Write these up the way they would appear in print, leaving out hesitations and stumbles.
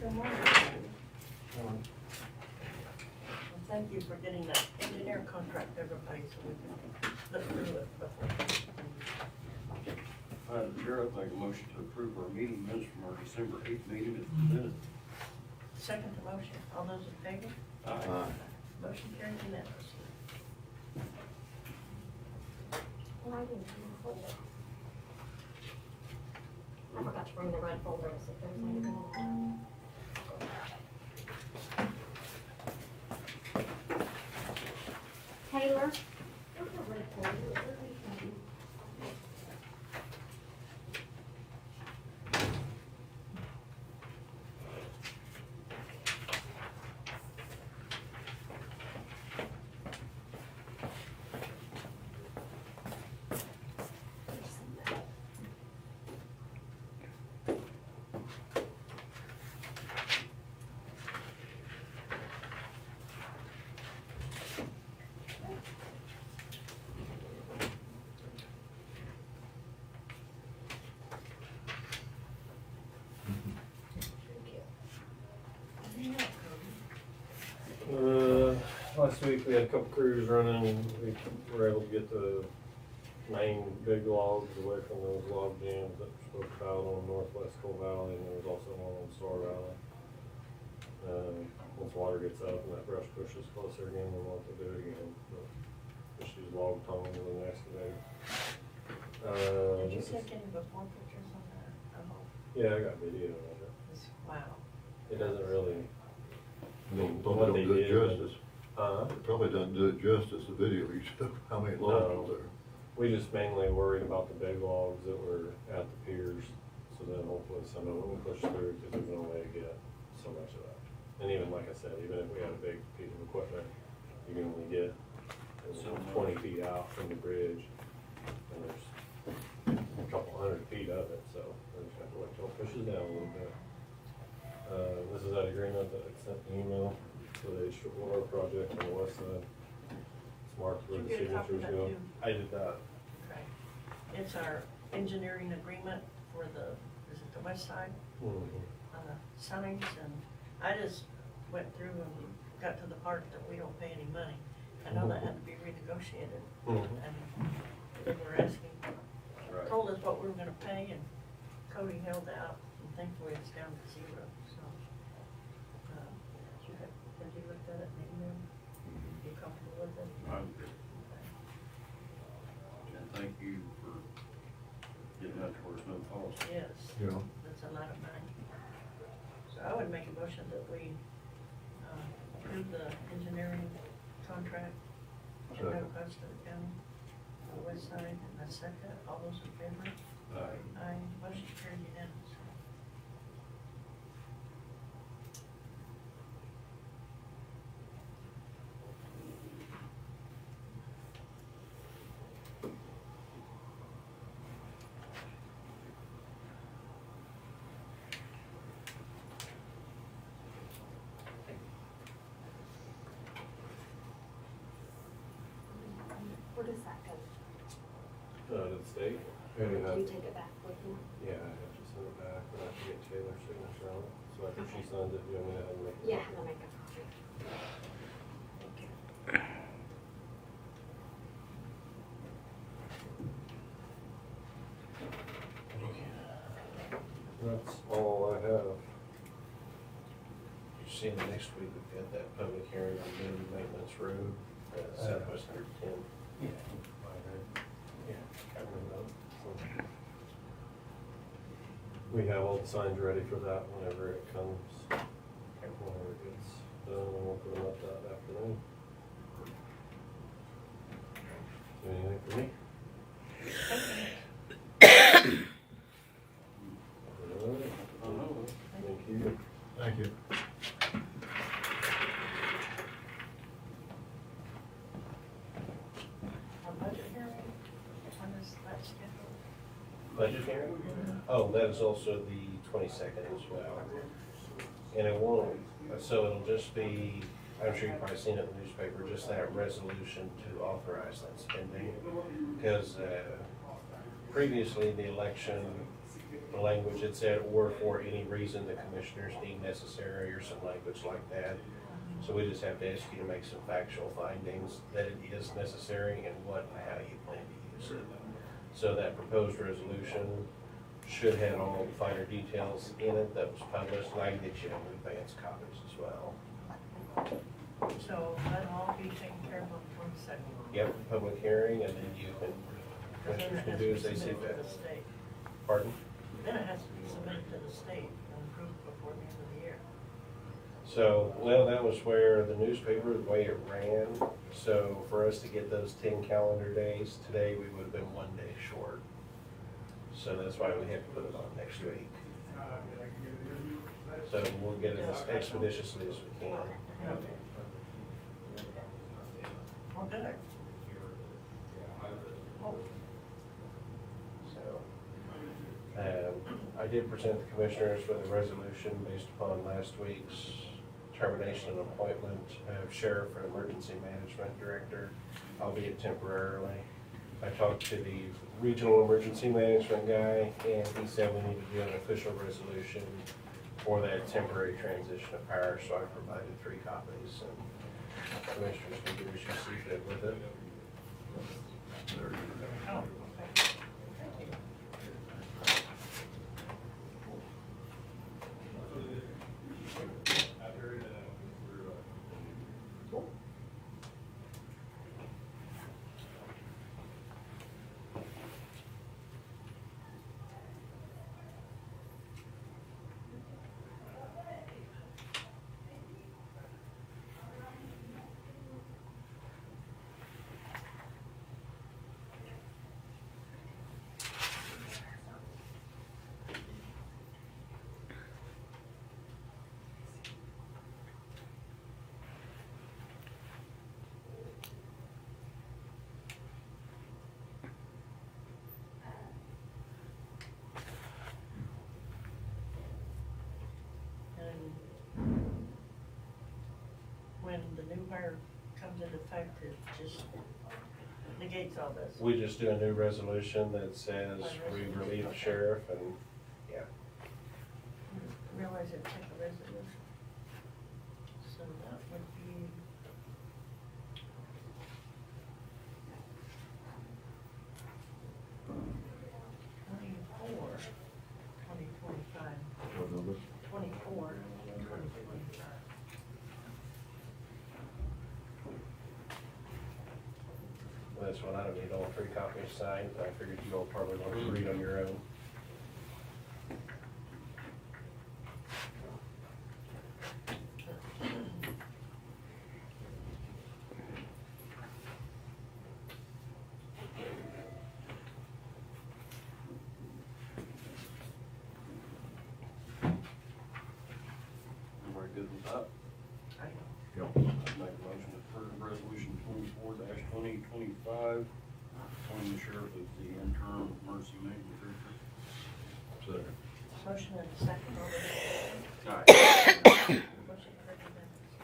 Good morning. Well, thank you for getting that engineer contract everybody so we can look through it before. Chair, I'd make a motion to approve our meeting minutes from our December 8th meeting as presented. Second to motion, all those in favor? Aye. Motion carried unanimously. Well, I didn't bring the folder. I forgot to bring the red folder, so if there's anything in there. Taylor? Where's the red folder? Last week we had a couple crews running, we were able to get the main big logs away from those log jams that were supposed to out on Northwest Coal Valley, and there was also one on Star Valley. Once water gets up and that brush pushes closer again, we'll have to do it again, but just use log tongs with an excavator. Did you take any before pictures on that? Yeah, I got video of it. Wow. It doesn't really, Probably don't do it justice. uh, It probably doesn't do it justice, the video you showed, how many logs are there. we just mainly worried about the big logs that were at the piers, so then hopefully some of them will push through, because there's no way to get so much of that. And even, like I said, even if we had a big piece of equipment, you can only get 20 feet out from the bridge, and there's a couple hundred feet of it, so we just have to wait till it pushes down a little bit. This is that agreement that I sent an email for the water project on the west side. It's marked where the Did you get a copy of signatures that go. too? I did that. Okay. It's our engineering agreement for the, is it the west side? Signs, and I just went through and got to the part that we don't pay any money. I know that had to be renegotiated, and they were asking, Right. told us what we were gonna pay, and Cody held out, and thankfully it's down to zero, so. Have you looked at it, maybe, you comfortable with it? I'm good. And thank you for getting that towards no cost. Yes, Yeah. that's a lot of money. So I would make a motion that we, approve the engineering contract at no Second. cost to the county, on the west side, and a second, all those in favor? Aye. Aye, motion carried unanimously. Where does that go? To the state. Yeah, you Do have, you take it back with you? Yeah, I have to send it back, but I have to get Taylor's signature on it, so after she signs it, you want me to have her make a Yeah, copy? I'll make a copy. Thank you. That's all I have. You see, the next week we've got that public hearing on new maintenance road, Southwest 110. Yeah. Yeah, I remember that. So, we have all the signs ready for that whenever it comes, whenever it gets done, and we'll put them up that afternoon. Anything for me? Alright. Thank you. thank you. Our budget hearing, when is that scheduled? Budget hearing? Oh, that is also the 22nd as well. And it won't, so it'll just be, I'm sure you've probably seen it in the newspaper, just that resolution to authorize that spending. Because previously, the election the language it said, or for any reason the commissioners deem necessary, or some language like that. So we just have to ask you to make some factual findings that it is necessary and what and how you plan to use it. So that proposed resolution should have all the finer details in it that was published, and I can get you an advance copies as well. So that'll all be taken care of on the 22nd. Yep, public hearing, and then you can, Then it commissioners has can to do be as they see submitted fit. to the state. Pardon? Then it has to be submitted to the state and approved before the end of the year. So, well, that was where the newspaper, the way it ran, so for us to get those 10 calendar days, today we would have been 1 day short. So that's why we had to put it on next week. So we'll get it as expeditiously as we can. Well, good. Oh, So, I did present the commissioners with a resolution based upon last week's termination and appointment of sheriff and emergency management director, albeit temporarily. I talked to the regional emergency management guy, and he said we need to do an official resolution for that temporary transition of power, so I provided 3 copies, and commissioners can do as you see fit with it. oh, okay. Thank you. Cool. And when the new hire comes into effect, it just negates all this. We just do a new resolution that says we relieve the sheriff, and, yeah. Realize it took a resolution. So that would be. $24, 2025. What number? 24, 2025. That's one I don't need all 3 copies signed, but I figured you all probably want to read on your own. Everybody good with that? I know. Yep. I'd make a motion to approve resolution 24-2025, appointing the sheriff as the interim emergency management director. Second. Motion and a second, all those in favor? Aye. Motion carried unanimously.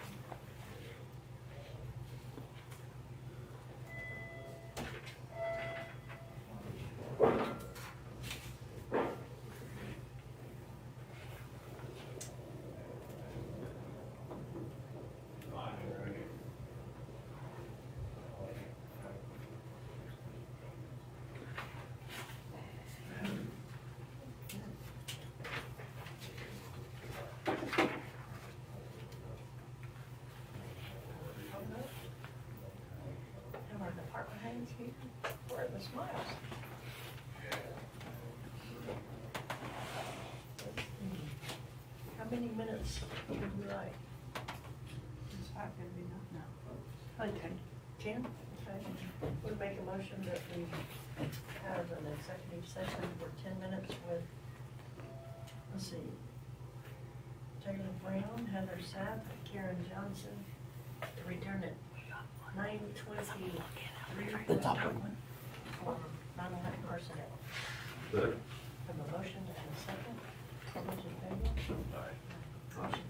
Have our department heads here, where are the smiles? How many minutes would you like? It's not gonna be enough now. Okay. 10? Okay. We'll make a motion that we have an executive session for 10 minutes with, let's see, Taylor Brown, Heather Sapp, Karen Johnson, to return at 9:23 for non-elected personnel. Second. Have a motion and a second. All those in favor? Aye. Motion